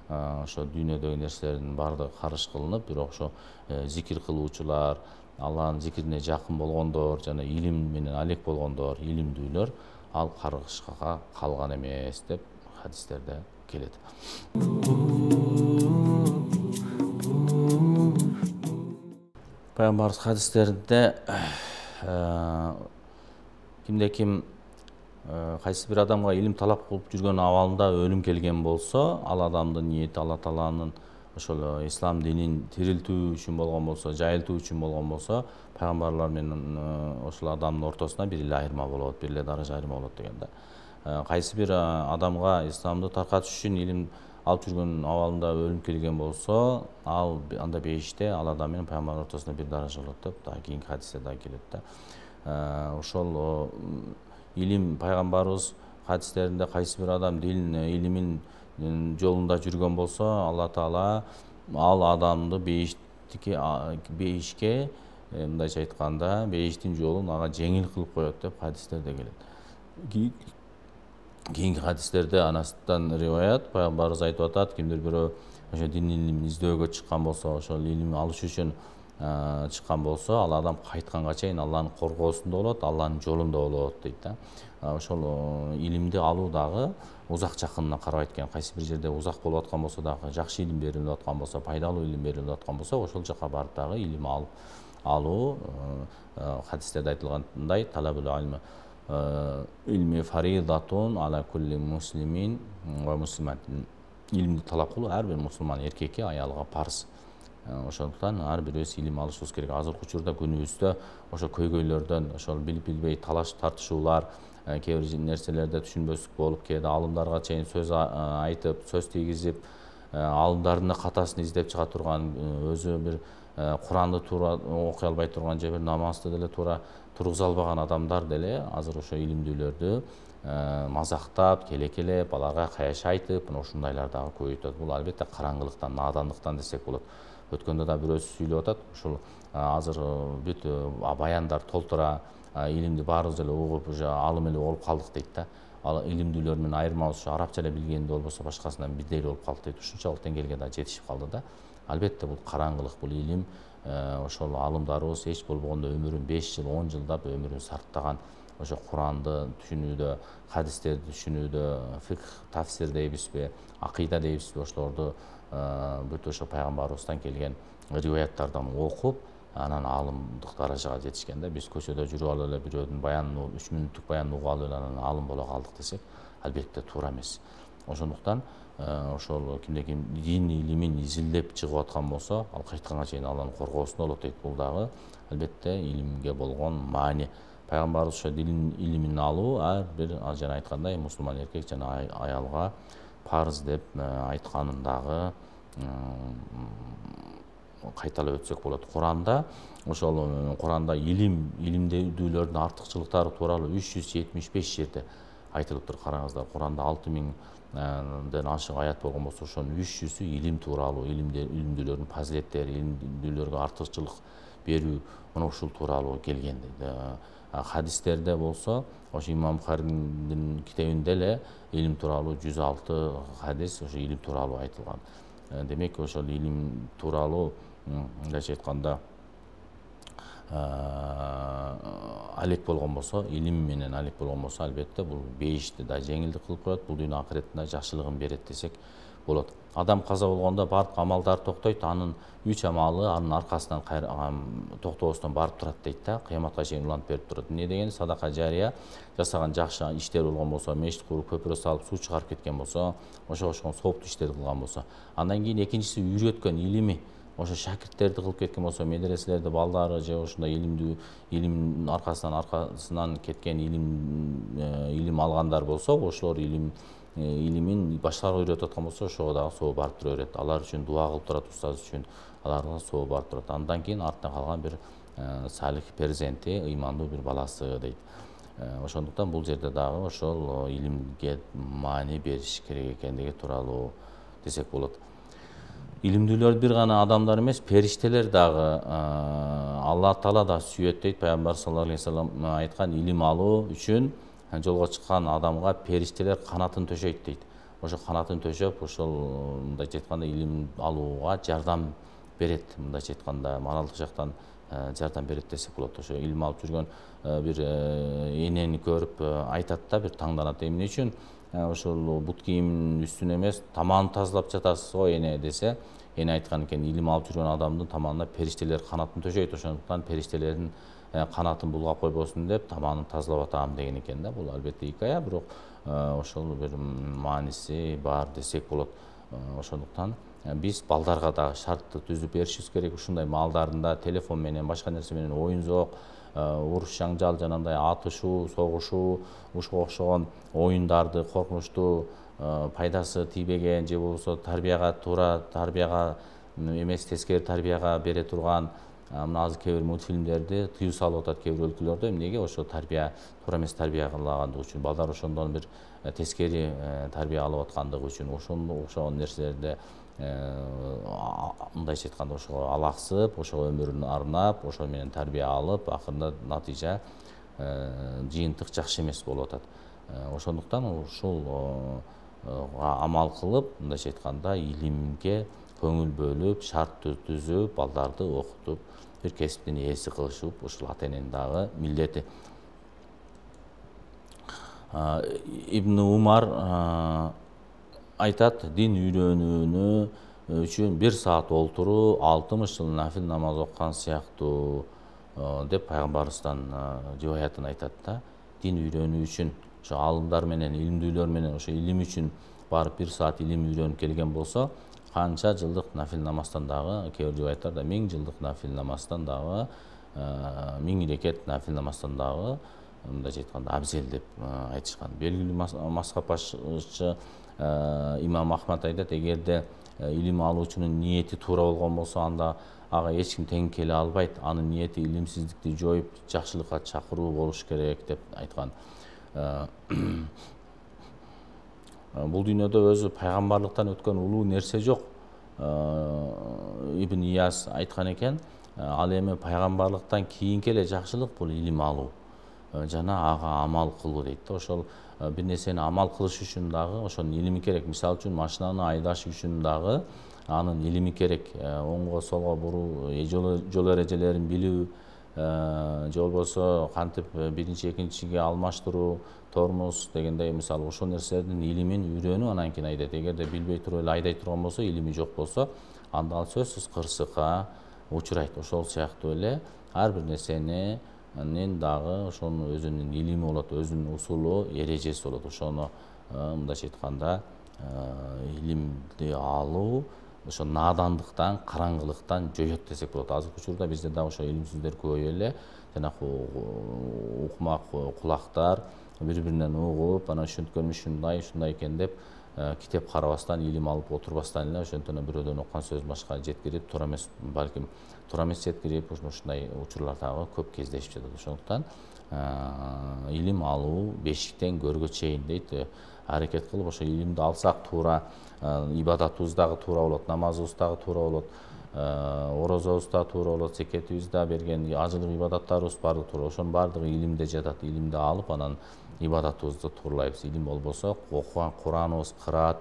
ошо дүйнөдөгү нерселердин баардыгы каргыш кылынып, бирок ошо зикир кылуучулар, Алланын зикирине жакын болгондор жана илим менен алек болгондор, илимдүүлөр, ал каргышка калган эмес деп хадистерде келет. Пайгамбарыбыз хадистеринде кимде-ким кайсы бир адамга илим талап кылып жүргөн абалында өлүм келген болсо, ал адамдын ниети Алла Тааланын ошол ислам динин тирилтүү үчүн болгон болсо, жайылтуу үчүн болгон болсо, пайгамбарлар менен ошол адамдын ортосунда бир эле айырма болот, бир эле даража айырма болот деген да. Кайсы бир адамга исламды таркатыш үчүн илим алып жүргөн абалында өлүм келген болсо, анда бейиште ал адам менен пайгамбардын ортосунда бир даража болот деп дагы кийинки хадисте дагы келет да. Ошол илим пайгамбарыбыз хадистеринде кайсы бир адам дин илимин жолунда жүргөн болсо, Алла Таала ал адамды бейишке мындайча айтканда, бейиштин жолун ага жеңил кылып коет деп хадистерде келет. Кийинки хадистерде Анастан риваят, пайгамбарыбыз айтып атат, кимдир бирөө ошо дин илимин издөөгө чыккан болсо, ошол илим алыш үчүн чыккан болсо, ал адам кайтканга чейин Алланын коргоосунда болот, Алланын жолунда болот дейт да. Ошол илимди алуу дагы узак жакынына карабайт экен. Кайсы бир жерде узак болуп аткан болсо дагы, жакшы илим берилип аткан болсо, пайдалуу илим берилип аткан болсо, ошол жака барып дагы илим алуу, хадистерде айтылгандай, талабул илми фаридатун ала кулли муслимин ва муслиматин. Илимди талап кылуу ар бир мусулман эркекке, аялга парыз. Ошондуктан ар бирибиз илим алышыбыз керек. Азыркы учурда күнүбүздө ошо көйгөйлөрдөн, ошол билип билбей талаш тартышуулар, кээ бир нерселерде түшүнбөстүк болуп, кээде алымдарга чейин сөз айтып, сөз тийгизип, алымдардын катасын издеп чыга турган, өзү бир Куранды туура окуй албай турган же бир намазды деле туура тургуза албаган адамдар деле азыр ошо илимдүүлөрдү мазактап, келекелеп, аларга каяш айтып, мына ушундайлар дагы көбөйүп атат. Бул албетте караңгылыктан, наадандыктан десек болот. Өткөндө да бирөөсү сүйлөп атат, ушул азыр бүт баяндар толтура, илимди баарыбыз эле угуп, уже алым эле болуп калдык дейт да. Ал илимдүүлөр менен айырмабыз ушу арабча эле билгенде болбосо башкасынан бирдей эле болуп калдык дейт. Ушунчалык деңгээлге да жетишип калды да. Албетте бул караңгылык, бул илим, ошол алымдарыбыз эч болбогондо өмүрүн 5 жыл, 10 жылдап өмүрүн сарптаган, ошо Куранды түшүнүүдө, хадистерди түшүнүүдө, фикх, тафсир дейбизби, акыйда дейбизби, ошолорду бүт ошо пайгамбарыбыздан келген риваяттардан окуп, анан алымдык даражага жетишкен да. Биз көчөдө жүрүп алып эле бирөөнүн баянын, 3 мүнөттүк баянын угуп алып эле анан алым боло калдык десек, албетте туура эмес. Ошондуктан ошол кимде ким дин илимин изилдеп чыгып аткан болсо, ал кайтканга чейин Алланын коргоосунда болот дейт. Бул дагы албетте илимге болгон маани. Пайгамбарыбыз ошо дин илимин алуу ар бир жана айткандай мусулман эркек жана аялга парыз деп айтканын дагы кайталап өтсөк болот. Куранда ошол Куранда илимдүүлөрдүн артыкчылыктары тууралуу 375 жерде айтылыптыр. Караңыздар, Куранда 6000ден ашык аят болгон болсо, ошонун 300сү илим тууралуу, илимдүүлөрдүн фазилеттери, илимдүүлөргө артыкчылык берүү, мына ушул тууралуу келген дейт. Хадистерде болсо, ошо Имам Бухаринин китебинде эле илим тууралуу 106 хадис ошо илим тууралуу айтылган. Демек, ошол илим тууралуу мындайча айтканда алек болгон болсо, илим менен алек болгон болсо, албетте бул бейишти да жеңилдик кылып коет, бул дүйнө акыретте жакшылыгын берет десек болот. Адам каза болгондо бардык амалдар токтойт, анын 3 амалы анын аркасынан токтобостон барып турат дейт да, кыяматка чейин уланып берип турат. Эмне дегени? Садака жария жасаган жакшы иштер болгон болсо, мешит куруп, көпүрө салып, суу чыгарып кеткен болсо, ошого окшогон сооптуу иштерди кылган болсо, андан кийин экинчиси үйрөткөн илими, ошо шакирттерди кылып кеткен болсо, медреселерде балдары же ушундай илим аркасынан кеткен илим алгандар болсо, ошолор илимин башкаларга үйрөтүп аткан болсо, ошого дагы соо барып тура берет. Алар үчүн дуа кылып турат, устаз үчүн, аларга соо барып турат. Андан кийин артынан калган бир салих перзенти, ыймандуу бир баласы дейт. Ошондуктан бул жерде дагы ошол илимге маани бериш керек экендиги тууралуу десек болот. Илимдүүлөр бир гана адамдар эмес, периштелер дагы Алла Таала да сүйөт дейт. Пайгамбар саллаллаху алейхи вассалам айткан, илим алуу үчүн жолго чыккан адамга периштелер канатын төшөйт дейт. Ошо канатын төшөп, ошол мындайча айтканда илим алууга жардам берет, мындайча айтканда моралдык жактан жардам берет десек болот. Ошо илим алып жүргөн бир энени көрүп айтат да, бир таңданат, эмне үчүн ошол бут кийимдин үстүнө эмес, тамааны тазалап жатасыз го эне десе, эне айткан экен, илим алып жүргөн адамдын таманына периштелер канатын төшөйт, ошондуктан периштелердин канатын булгап койбосун деп тамаанын тазалап атам деген экен да. Бул албетте икая, бирок ошол бир мааниси бар десек болот. Ошондуктан биз балдарга дагы шартты түзүп беришибиз керек. Ушундай маалдарында телефон менен, башка нерсе менен оюнзок, уруш жаңжал, жанагындай атышуу, согушуу, ушуга окшогон оюндарды, коркунучтуу, пайдасы тийбеген же болбосо тарбияга эмес, тескери тарбияга бере турган мына азыр кээ бир мультфильмдерди тыюу салып атат кээ бир өлкөлөрдө. Эмнеге? Ошо тарбия, туура эмес тарбия кылгандыгы үчүн, балдар ошондон бир тескери тарбия алып аткандыгы үчүн, ошондо окшогон нерселерде мындайча айтканда ошого алаксып, ошого өмүрүн арнап, ошо менен тарбия алып, акырында натыйжа жыйынтык жакшы эмес болуп атат. Ошондуктан ушул амал кылып, мындайча айтканда илимге көңүл бөлүп, шарт түзүп, балдарды окутуп бир кесиптин ээси кылышып, ушул ата эненин дагы милдети. Ибн Умар айтат, дин үйрөнүүнү үчүн 1 саат олтуруу 60 жыл нафил намаз оккан сыяктуу деп пайгамбарыбыздан риваятын айтат да. Дин үйрөнүү үчүн ошо алымдар менен, илимдүүлөр менен ошо илим үчүн барып 1 саат илим үйрөнүп келген болсо, канча жылдык нафил намаздан дагы, кээ бир риваяттарда 1000 жылдык нафил намаздан дагы, 1000 рекет нафил намаздан дагы, мындайча айтканда абзел деп айтышкан. Белгилүү мазхаб башчысы имам Ахмад айтат, эгерде илим алуучунун ниети туура болгон болсо, анда ага эч ким тең келе албайт. Анын ниети илимсиздикти жоюп, жакшылыкка чакыруу болуш керек деп айткан. Бул дүйнөдө өзү пайгамбарлыктан өткөн улуу нерсе жок. Ибн Ияс айткан экен, ал эми пайгамбарлыктан кийинки эле жакшылык бул илим алуу жана ага амал кылуу дейт да. Ошол бир нерсени амал кылыш үчүн дагы ошонун илими керек. Мисалы үчүн машинаны айдаш үчүн дагы анын илими керек. Оңго солго буруу, жол эрежелерин билүү, же болбосо кантип биринчи экинчиге алмаштыруу, тормоз дегендей, мисалы ошол нерселердин илимин үйрөнүү анан кийин айдайт. Эгерде билбей туруп эле айдай турган болсо, илими жок болсо, анда ал сөзсүз кырсыкка учурайт. Ошол сыяктуу эле ар бир нерсенин дагы ошонун өзүнүн илими болот, өзүнүн усулу, эрежеси болот. Ошону мындайча айтканда илимди алуу ошо надандыктан, караңгылыктан жоет десек болот. Азыркы учурда бизде дагы ошо илимсиздер көбөйүп эле, жанагы укмак кулактар бири-биринен угуп, анан ушинткөнү ушундай экен деп китеп карабастан, илим алып отурбастан эле ошентип бирөөдөн уккан сөз башка жеткирип, туура эмес, балким туура эмес жеткирип, ушундай учурлар дагы көп кездешип жатат. Ошондуктан илим алуу бешиктен көргө чейин дейт. Аракет кылып ошо илимди алсак, туура ибадатыбыз дагы туура болот, намазыбыз дагы туура болот, орозобуз да туура болот, зекетибиз да берген, ажылык ибадаттарыбыз баардыгы туура. Ошонун баардыгы илимде жатат. Илимди алып, анан ибадатыбызды тууралайбыз. Илим болбосо, окуган Кураныбыз, кыраат,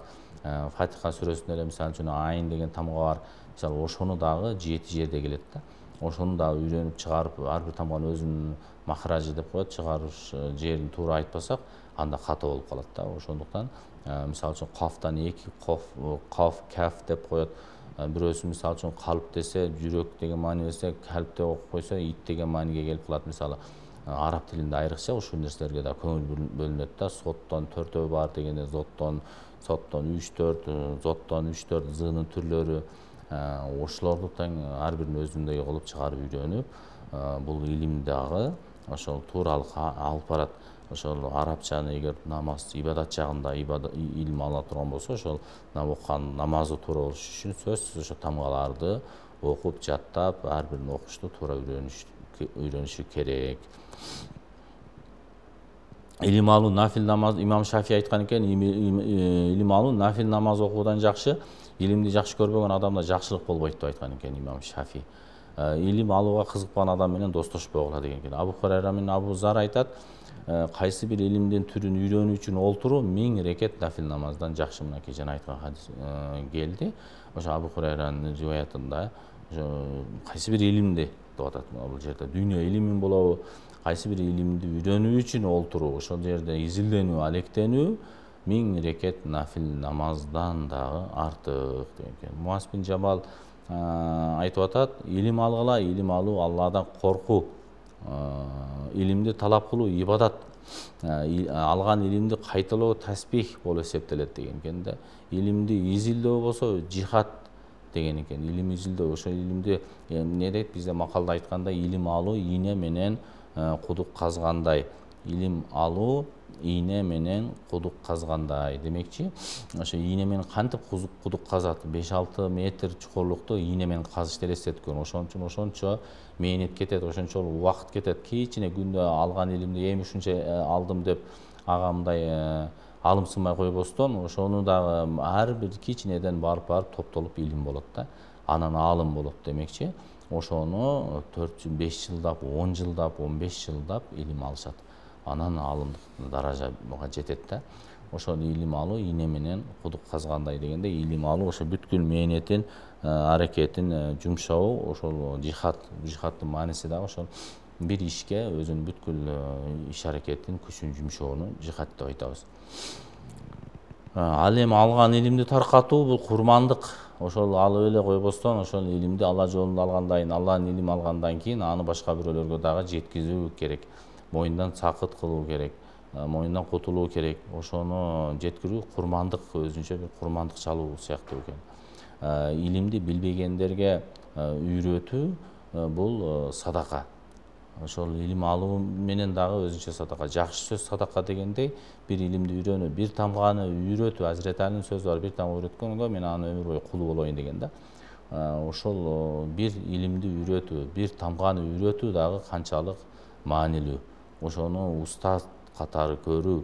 Фатиха сүрөсүндө эле мисалы үчүн айын деген тамга бар. Мисалы ошону дагы жети жерде келет да. Ошону да үйрөнүп чыгарып, ар бир тамганын өзүнүн махражы деп коет, чыгарыш жерин туура айтпасак, анда ката болуп калат да. Ошондуктан мисалы үчүн кафтан 2 каф, каф деп коет. Бирөөсү мисалы үчүн калп десе, жүрөк деген маани берсе, калп деп окуп койсо, ит деген мааниге келип калат. Мисалы араб тилинде айрыкча ушул нерселерге да көңүл бөлүнөт да. Соттон 4 бар дегенде, соттон 3-4, зоттон 3-4 зыынын түрлөрү, ошолорду тең ар бирин өзүндөй кылып чыгарып үйрөнүп, бул илим дагы ошол тууралыкка алып барат. Ошол арабчаны эгер намаз, ибадат жагында илим ала турган болсо, ошол окуган намазы туура болуш үчүн сөзсүз ошо тамгаларды окуп, жаттап, ар бирин окушту туура үйрөнүшү керек. Илим алуу нафил намаз, имам Шафи айткан экен, илим алуу нафил намаз окуудан жакшы, илимди жакшы көрбөгөн адамда жакшылык болбойт деп айткан экен имам Шафи. Илим алууга кызыкпаган адам менен достошпогула деген экен. Абу Хурайра менен Абу Зар айтат, кайсы бир илимдин түрүн үйрөнүү үчүн олтуруу 1000 рекет нафил намаздан жакшы. Мынакей жана айткан хадис келди. Ошо Абу Хурайранын риваятында кайсы бир илимди деп атат. Бул жерде дүйнө илимин болобу, кайсы бир илимди үйрөнүү үчүн олтуруу, ошол жерде изилденүү, алектенүү 1000 рекет нафил намаздан дагы артык деген экен. Муаз бин Жабал айтып атат, илим алгыла, илим алуу Алладан коркуу, илимди талап кылуу ибадат, алган илимди кайталоо тасбих болуп эсептелет деген экен да. Илимди изилдөө болсо жихад деген экен. Илим изилдөө, ошо илимди эмне дейт, бизде макалда айтканда, илим алуу ийне менен кудук казгандай. Илим алуу ийне менен кудук казгандай. Демекчи, ошо ийне менен кантип кудук казат? 5-6 метр чукурлукту ийне менен казышты элестеткөн. Ошончо мээнет кетет, ошончо убакыт кетет. Кичине күндө алган илимди эми ушунча алдым деп ага мындай алымсымай койбостон, ошону дагы ар бир кичинеден барып топтолуп илим болот да. Анан алым болот демекчи. Ошону 4-5 жылдап, 10 жылдап, 15 жылдап илим алышат. анан алымдык даражага жетет да. Ошол илим алуу ийне менен кудук казгандай дегенде илим алуу ошо бүткүл мээнетин, аракетин жумшоо, ошол жихадтын мааниси дагы ошол бир ишке өзүнүн бүткүл иш аракетин, күчүн жумшоону жихад деп айтабыз. Ал эми алган илимди таркатуу бул курмандык. Ошол алып эле койбостон, ошол илимди Алла жолунда алгандан, Алланын илим алгандан кийин аны башка бирөөлөргө дагы жеткизүү керек. Моюндан сакыт кылуу керек, моюндан кутулуу керек. Ошону жеткирүү курмандык, өзүнчө бир курмандык чалуу сыяктуу экен. Илимди билбегендерге үйрөтүү бул садака. Ошол илим алуу менен дагы өзүнчө садака. Жакшы сөз садака дегендей, бир илимди үйрөнүү, бир тамганы үйрөтүү. Азирети Алинин сөзү бар, бир тамга үйрөткөнгө мен аны өмүр бою кулу болоюн деген да. Ошол бир илимди үйрөтүү, бир тамганы үйрөтүү дагы канчалык маанилүү. Ошону устаз катары көрүү.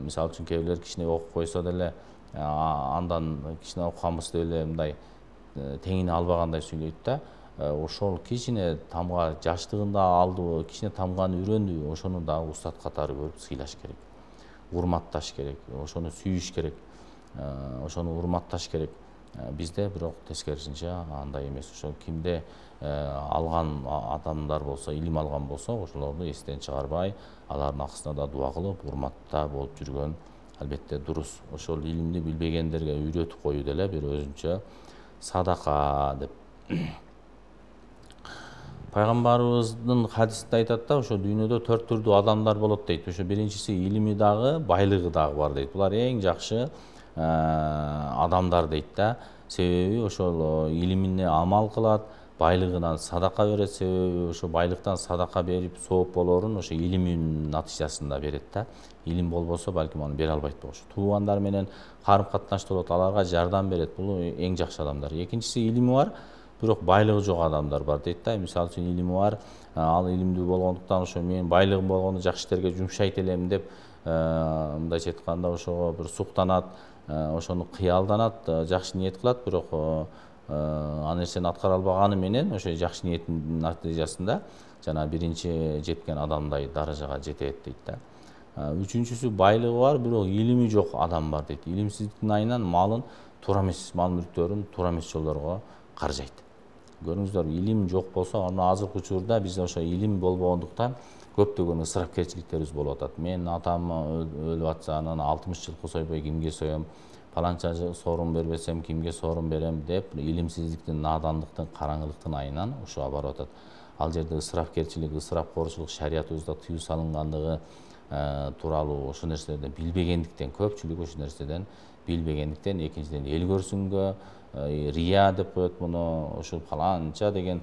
Мисалы үчүн кээ бирлер кичине окуп койсо деле, андан кичине окуганбыз деп эле мындай теңине албагандай сүйлөйт да. Ошол кичине тамга жаштыгында алды, кичине тамганы үйрөндү, ошону дагы устат катары көрүп сыйлаш керек, урматташ керек, ошону сүйүш керек, ошону урматташ керек. Бизде бирок тескерисинче андай эмес. Ошол кимде алган адамдар болсо, илим алган болсо, ошолорду эстен чыгарбай, алардын акысына да дуа кылып, урматта болуп жүргөн албетте дурус. Ошол илимди билбегендерге үйрөтүп коюу деле бир өзүнчө садака деп. Пайгамбарыбыздын хадисинде айтат да, ошо дүйнөдө 4 түрдүү адамдар болот дейт. Ошо биринчиси илими дагы, байлыгы дагы бар дейт. Булар эң жакшы адамдар дейт да. Себеби ошол илимине амал кылат, байлыгынан садака берет. Себеби ошо байлыктан садака берип сооп болорун ошо илиминин натыйжасында берет да. Илим болбосо балким аны бере албайт болчу. Туугандар менен карым катнашты болот, аларга жардам берет. Бул эң жакшы адамдар. Экинчиси илими бар, бирок байлыгы жок адамдар бар дейт да. Мисалы үчүн илими бар, ал илимдүү болгондуктан ошо мен байлыгым болгондо жакшы иштерге жумшайт элем деп мындайча айтканда ошого бир суктанат, ошону кыялданат, жакшы ниет кылат, бирок ал нерсени аткара албаганы менен ошо жакшы ниеттин натыйжасында жана биринчи жеткен адамдай даражага жетет дейт да. Үчүнчүсү байлыгы бар, бирок илими жок адам бар дейт. Илимсиздиктин айынан малын туура эмес, мал мүлктөрүн туура эмес жолдорго каржайт. Көрүңүздөр, илим жок болсо, аны азыркы учурда биз ошо илим болбогондуктан көптөгөн ысырапкерчиликтерибиз болуп атат. Мен атам өлүп атса, анан 60 жылкы сойбой кимге соем, паланча сорун бербесем кимге сорун берем деп, илимсиздиктин, надандыктын, караңгылыктын айынан ушуга барып атат. Ал жерде ысырапкерчилик, ысырапкорчулук шариятыбызда тыюу салынгандыгы тууралуу ошол нерселерден билбегендиктен, көпчүлүк ошол нерседен билбегендиктен, экинчиден эл көрсүнгө, рия деп коет муну, ошол паланча деген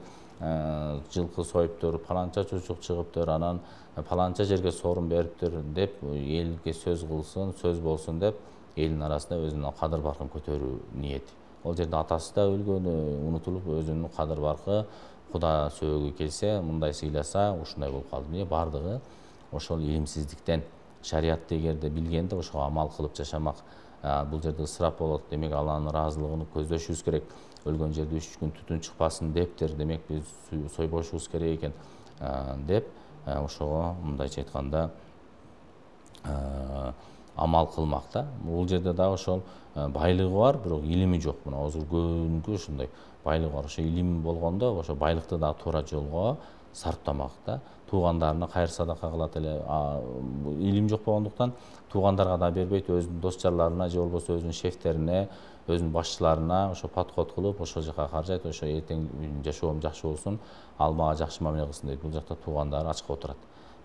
жылкы союптур, паланча чучук чыгыптыр, анан паланча жерге сорун бериптир деп элге сөз кылсын, сөз болсун деп элдин арасында өзүнүн кадыр баркын көтөрүү ниети. Ол жерде атасы да өлгөнү унутулуп, өзүнүн кадыр баркы Куда сөөгү келсе, мындай сыйласа, ушундай болуп калды. Эмне бардыгы ошол илимсиздиктен. Шариятты эгерде билгенде ошого амал кылып жашамак. Бул жерде ысырап болот. Демек Алланын ыраазылыгын көздөшүбүз керек. Өлгөн жерде 3 күн түтүн чыкпасын дептир. Демек биз сойбошубуз керек экен деп ошого мындайча айтканда амал кылмак да. Бул жерде дагы ошол байлыгы бар, бирок илими жок. Мына өзгөнүкү ушундай байлыгы бар. Ошо илим болгондо ошо байлыкты дагы туура жолго сарптамак да. Туугандарына кайыр садака кылат эле. Илим жок болгондуктан туугандарга да бербейт, өзүнүн дос жарларына же болбосо өзүнүн шефтерине, өзүнүн башчыларына ошо подход кылып, ошол жака каржайт. Ошо эртең жашоом жакшы болсун, ал мага жакшы мамиле кылсын дейт. Бул жакта туугандары ачка отурат.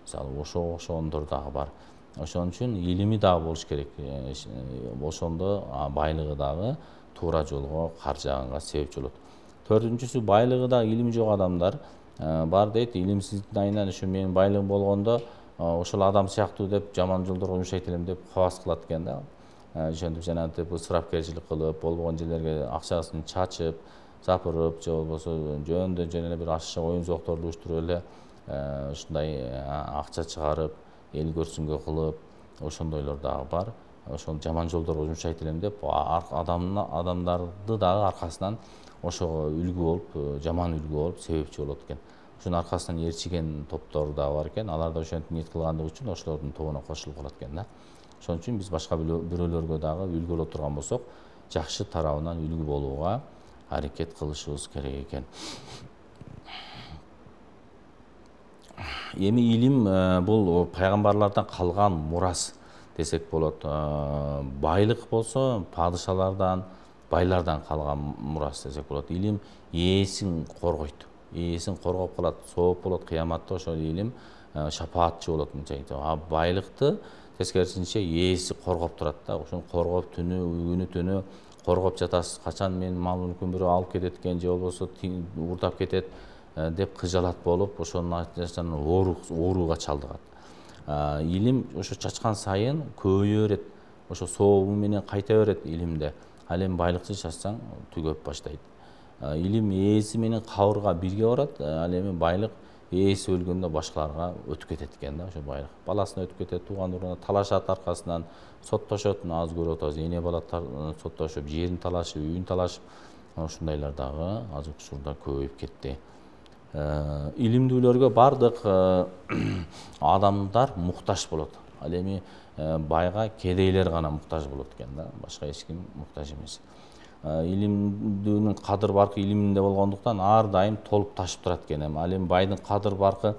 Мисалы ошондор дагы бар. Ошон үчүн илими дагы болуш керек. Ошондо байлыгы дагы туура жолго каржаганга себепчи болот. Төртүнчүсү, байлыгы дагы илими жок адамдар бар дейт. Илимсиздиктин айынан ушу менин байлыгым болгондо ошол адам сыяктуу деп жаман жолдорго жумшайт элем деп хавас кылат экен да. Ошентип жанагынтип ысырапкерчилик кылып, болбогон жерлерге акчасын чачып, запырып, же болбосо жөн эле бир ашык оюн зоокторду уюштуруп эле ушундай акча чыгарып, эл көрсүнгө кылып, ошондойлор дагы бар. Ошол жаман жолдорго жумшайт элем деп адамдарды дагы аркасынан ошого үлгү болуп, жаман үлгү болуп, себепчи болот экен. ошонун аркасынан ээрчиген топтор да бар экен. Алар да ошентип ниет кылгандыгы үчүн ошолордун тобуна кошулуп калат экен да. Ошон үчүн биз башка бирөөлөргө дагы үлгү боло турган болсок, жакшы тарабынан үлгү болууга аракет кылышыбыз керек экен. Эми илим бул пайгамбарлардан калган мурас десек болот. Байлык болсо падышалардан, байлардан калган мурас десек болот. Илим ээсин коргойт. Ээсин коргоп калат, сооп болот кыяматта ошол илим шапаатчы болот мынчайча. А байлыкты тескерисинче ээси коргоп турат да. Ошону коргоп күнү түнү коргоп жатасыз. Качан менин мал мүлкүм бирөө алып кетет экен же болбосо уурдап кетет деп кыжалат болуп, ошонун натыйжасынан ооруга чалдыгат. Илим ошо чачкан сайын көбөйө берет. Ошо сообу менен кайта берет илимде. Ал эми байлыкчы чачсаң түгөп баштайт. Илим ээси менен кабырга бирге барат. Ал эми байлык ээси өлгөндө башкаларга өтүп кетет экен да. Ошо байлык баласына өтүп кетет, туугандарына талашат, аркасынан соттошот. Аз көрүп атабыз, эне бала соттошуп, жерин талашып, үйүн талашып, ушундайлар дагы азыр учурда көбөйүп кетти. Илимдүүлөргө бардык адамдар муктаж болот. Ал эми байга кедейлер гана муктаж болот экен да, башка эч ким муктаж эмес. Илимдүүнүн кадыр баркы илиминде болгондуктан ар дайым толуп ташып турат экен. Ал эми байдын кадыр баркы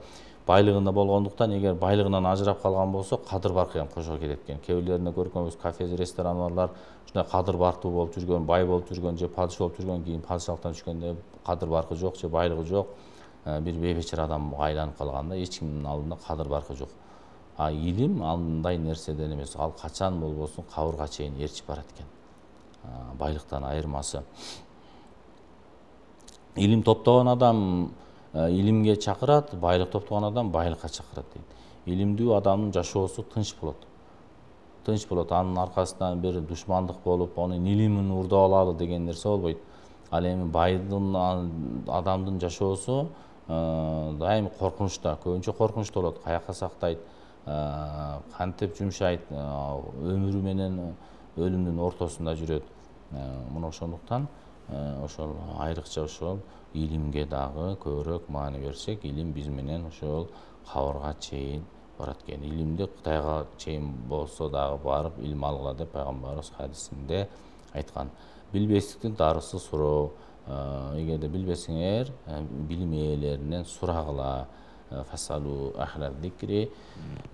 байлыгында болгондуктан, эгер байлыгынан ажырап калган болсо, кадыр баркы ham кошо кетет экен. Кээ бирлеринде көргөнбүз, кафе, ресторан ушундай кадыр барктуу болуп жүргөн, бай болуп жүргөн же падыш болуп жүргөн, кийин падышалыктан түшкөндө кадыр баркы жок же байлыгы жок, бир бейбечара адамга айланып калганда эч кимдин алдында кадыр баркы жок. А илим андай нерседен эмес, ал качан болбосун кабырга чейин ээрчип барат экен. Байлыктан айырмасы. Илим топтогон адам илимге чакырат, байлык топтогон адам байлыкка чакырат дейт. Илимдүү адамдын жашоосу тынч болот. Тынч болот. Анын аркасынан бир душмандык болуп, анын илимин уурдап алалы деген нерсе болбойт. Ал эми байдын адамдын жашоосу дайым коркунучта, көбүнчө коркунучта болот. Каякка сактайт, кантип жумшайт, өмүрү менен өлүмдүн ортосунда жүрөт. Мына ошондуктан ошол айрыкча ошол илимге дагы көбүрөөк маани берсек, илим биз менен ошол кабырга чейин барат экен. Илимди Кытайга чейин болсо дагы барып илим алгыла деп пайгамбарыбыз хадисинде айткан. Билбестиктин дарысы суроо. Эгерде билбесеңер, билим ээлеринен сурагыла. Фасалу ахла зикри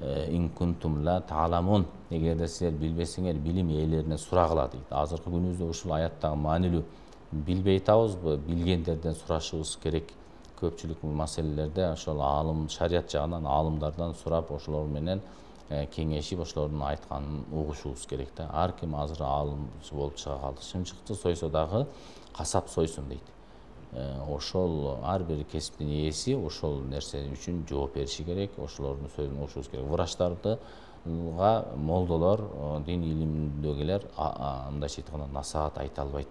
ин кунтум ла та'ламун. Эгерде силер билбесеңер, билим ээлеринен сурагыла дейт. Азыркы күнүбүздө ушул аяттагы маанилүү. Билбей атабызбы, билгендерден сурашыбыз керек. Көпчүлүк маселелерде ошол аалым, шарият жагынан аалымдардан сурап, ошолор менен кеңешип, ошолордун айтканын угушубуз керек да. Ар ким азыр аалымчы болуп чыга калды. Шымчыкчы сойсо дагы касап сойсун дейт. Ошол ар бир кесиптин ээси ошол нерсе үчүн жооп бериши керек, ошолордун сөзүн угушубуз керек. Врачтарга молдолор, дин илимдегилер мындайча айтканда насаат айта албайт.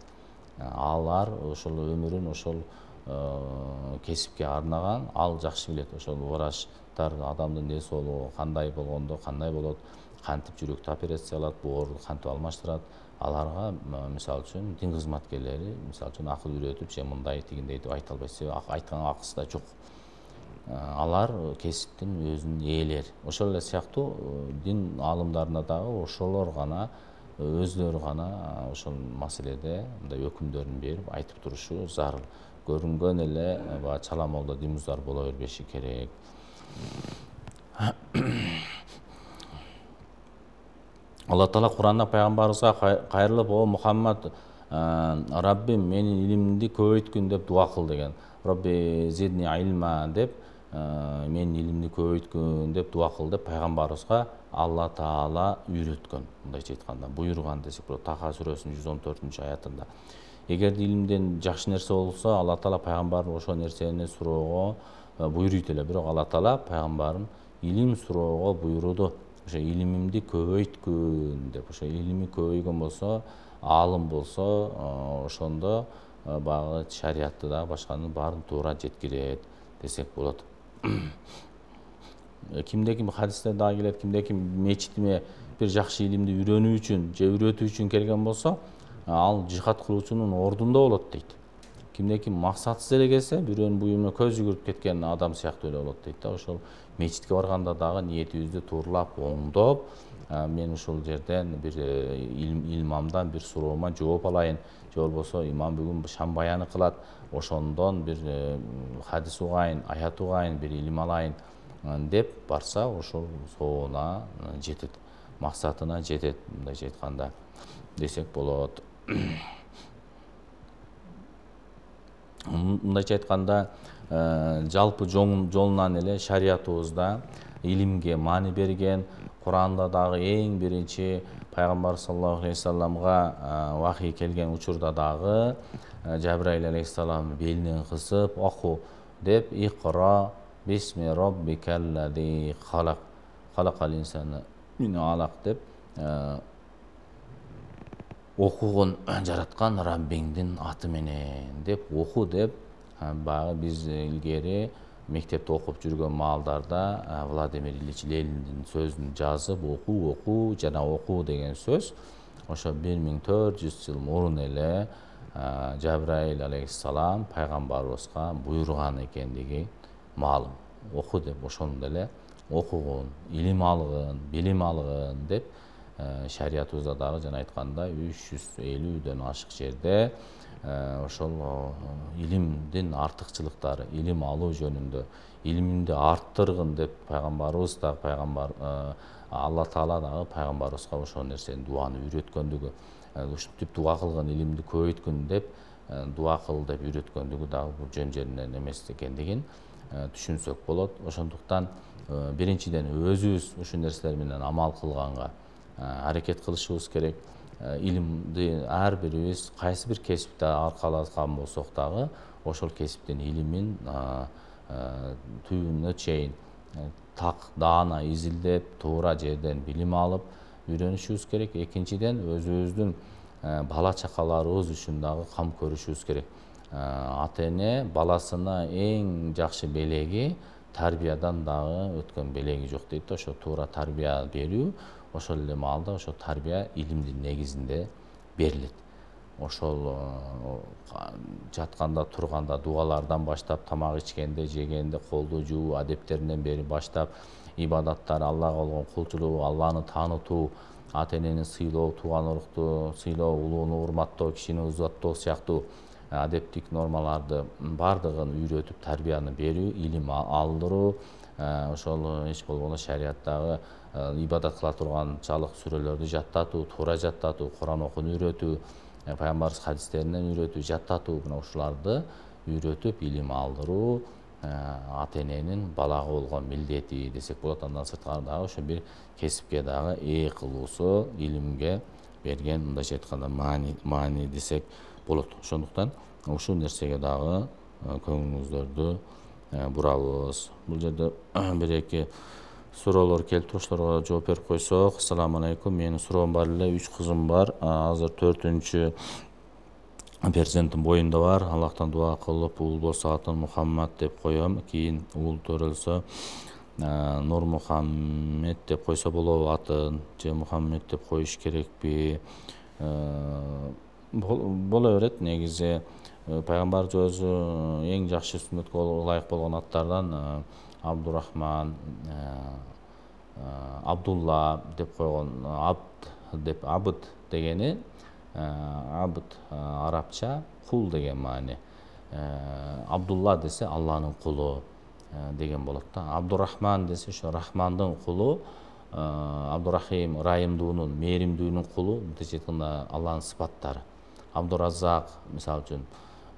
Алар ошол өмүрүн ошол кесипке арнаган, ал жакшы билет. Ошол врачтар адамдын ден соолугу кандай болгондо кандай болот, кантип жүрөктү операциялап, боорду кантип алмаштырат. Аларга мисалы үчүн дин кызматкерлери мисалы үчүн акыл үйрөтүп, же мындай тигиндей деп айта албайт. Айткан акысы да жок. Алар кесиптин өзүнүн ээлери. Ошол эле сыяктуу дин аалымдарына дагы ошолор гана, өзлөрү гана ошол маселеде мындай өкүмдөрүн берип айтып турушу зарыл. Көрүнгөн эле чала молдо димуздар боло бербеши керек. Алла Таала Куранда пайгамбарыбызга кайрылып, "О Мухаммад, Раббим менин илимди көбөйткүн" деп дуа кыл деген. "Рабби зидни илма" деп менин илимди көбөйткүн деп дуа кыл деп пайгамбарыбызга Алла Таала үйрөткөн. Мындайча айтканда буйруган десек болот. Таха сүрөсүнүн 114-аятында. Эгерде илимден жакшы нерсе болсо, Алла Таала пайгамбарын ошол нерсени суроого буйруйт эле. Бирок Алла Таала пайгамбарын илим суроого буйруду. Ошо илимимди көбөйткүн деп. Ошо илими көбөйгөн болсо, аалым болсо, ошондо багы шариятты да башканын баарын туура жеткирет десек болот. Кимде ким хадисте дагы келет, кимде ким мечитиме бир жакшы илимди үйрөнүү үчүн же үйрөтүү үчүн келген болсо, ал жихад кылуучунун ордунда болот дейт. кимде ким максатсыз эле келсе, бирөөнүн буюмуна көз жүгүрүп кеткен адам сыяктуу эле болот дейт да. Ошол мечитке барганда дагы ниетибизди туурлап, оңдоп, мен ушул жерден бир имамдан бир суроома жооп алайын, же болбосо имам бүгүн шам баяны кылат, ошондон бир хадис угайын, аят угайын, бир илим алайын деп барса, ошол соона жетет, максатына жетет, мындайча айтканда десек болот. Мындайча айтканда, жалпы жолунан эле шариятыбызда илимге маани берген, Куранда дагы эң биринчи пайгамбар саллаллаху алейхи вассаламга вахий келген учурда дагы Жабраил алейхиссалам белинен кысып оку деп, икра бисми роббикаллади халак, халакал инсана мин алак деп, окугун жараткан Раббиңдин аты менен деп оку деп, баягы биз илгери мектепте окуп жүргөн маалдарда Владимир Ильич Лениндин сөзүн жазып, оку жана оку деген сөз ошо 1400 жыл мурун эле Жабраил алейхиссалам пайгамбарыбызга буйруган экендиги маалым. Оку деп, ошондо эле окугун, илим алгын, билим алгын деп, шариятыбызда дагы жана айтканда 350дөн ашык жерде ошол илимдин артыкчылыктары, илим алуу жөнүндө, илимди арттыргын деп пайгамбарыбыз дагы, пайгамбар Алла Таала дагы пайгамбарыбызга ошол нерсени, дуаны үйрөткөндүгү, ушинтип дуа кылгын, илимди көбөйткүн деп дуа кыл деп үйрөткөндүгү дагы бул жөн жеринен эмес экендигин түшүнсөк болот. Ошондуктан биринчиден өзүбүз ушул нерселер менен амал кылганга аракет кылышыбыз керек. Илимди ар бирибиз кайсы бир кесипте аркалаган болсок дагы, ошол кесиптин илимин түбүнө чейин так даана изилдеп, туура жерден билим алып үйрөнүшүбүз керек. Экинчиден, өзүбүздүн бала чакаларыбыз үчүн дагы кам көрүшүбүз керек. Ата эне баласына эң жакшы белеги тарбиядан дагы өткөн белеги жок дейт да. Ошо туура тарбия берүү, ошол эле маалда ошо тарбия илимдин негизинде берилет. Ошол жатканда, турганда, дуалардан баштап, тамак ичкенде, жегенде, колду жуу адептеринен бери баштап, ибадаттар, Аллага болгон кулчулугу, Алланы таанытуу, ата энени сыйлоо, тууган урукту сыйлоо, улууну урматтоо, кишини узаттоо сыяктуу адептик нормаларды бардыгын үйрөтүп, тарбияны берүү, илим алдыруу, ошол эч болгондо шариаттагы ибадат кыла турганчалык сүрөлөрдү жаттатуу, туура жаттатуу, Куран окууну үйрөтүү, пайгамбарыбыз хадистеринен үйрөтүү, жаттатуу, мына ушуларды үйрөтүп, илим алдыруу ата эненин балага болгон милдети десек болот. Андан сырткары дагы ошо бир кесипке дагы ээ кылуусу, илимге берген, мындайча айтканда, маани десек болот. Ошондуктан ушул нерсеге дагы көңүлүңүздөрдү бурабыз. Бул жерде бир эки суроолор келип, ошолорго жооп берип койсок. Ассаламу алейкум. Менин суроом бар эле. 3 кызым бар. Азыр 4-чү перзентим боюнда бар. Аллахтан дуа кылып, уул болсо атын Мухаммад деп коем. Кийин уул төрөлсө Нур Мухаммед деп койсо болобу атын, же Мухаммед деп коюш керекпи? Боло берет. Негизи пайгамбарыбыз өзү эң жакшы сүннөткө ылайык болгон аттардан Абдурахман, Абдулла деп койгон, абд дегени, абд арабча кул деген маани. Абдулла десе Алланын кулу деген болот да. Абдурахман десе ошо Рахмандын кулу, Абдурахим райымдуунун, мээримдүүнүн кулу, мындайча айтканда Алланын сыпаттары. Абдуразак мисалы үчүн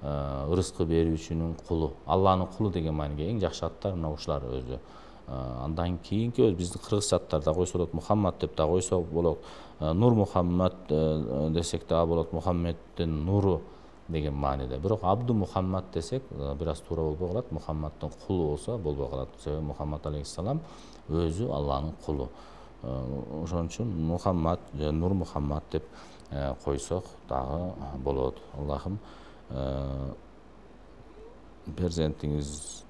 ырыскы берүүчүнүн кулу, Алланын кулу деген мааниге эң жакшы аттар мына ушулар өзү. Андан кийинки биздин кыргызча аттарда койсо болот, Мухаммад деп да койсо болот, Нур Мухаммад десек да болот, Мухаммеддин нуру деген мааниде. Бирок Абду Мухаммад десек бир аз туура болбой калат. Мухаммаддын кулу болсо болбой калат. Себеби Мухаммад алейхиссалам өзү Алланын кулу. Ошон үчүн Мухаммад, Нур Мухаммад деп койсок дагы болот. Аллахым перзентиңиз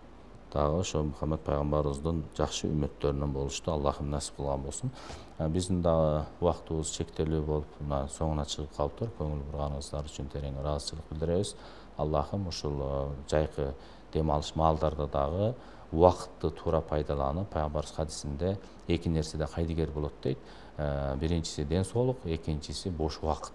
дагы ошо Мухаммад пайгамбарыбыздын жакшы үммөттөрүнөн болушту. Аллахым насип кылган болсун. Биздин дагы убактыбыз чектелүү болуп, мына соңуна чыгып калыптыр. Көңүл бурганыңыздар үчүн терең ыраазычылык билдиребиз. Аллахым ушул жайкы дем алыш маалдарда дагы убакытты туура пайдаланып, пайгамбарыбыз хадисинде эки нерседе кайдыгер болот дейт. Биринчиси ден соолук, экинчиси бош убакыт.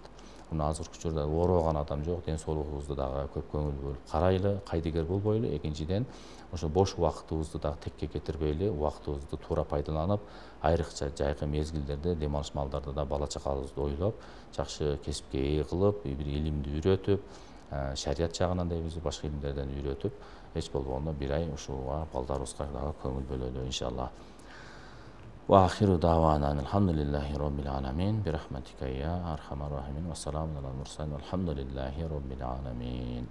Мына азыркы учурда оорубаган адам жок, ден соолугубузду дагы көп көңүл бөлүп карайлы, кайдыгер болбойлу. Экинчиден, ошо бош убакытыбызды дагы текке кетирбейли, убакытыбызды туура пайдаланып, айрыкча жайкы мезгилдерде дем алыш маалдарда да бала чакабызды ойлоп, жакшы кесипке ээ кылып, бир илимди үйрөтүп, шарият жагынан да бизди башка илимдерден үйрөтүп, эч болбогондо бир ай ушуга балдарыбызга дагы көңүл бөлөлү иншалла. Wa akhiru da'wana alhamdulillahi rabbil alamin bi rahmatika ya arhamar rahimin wa salamun alal mursalin walhamdulillahi rabbil alamin.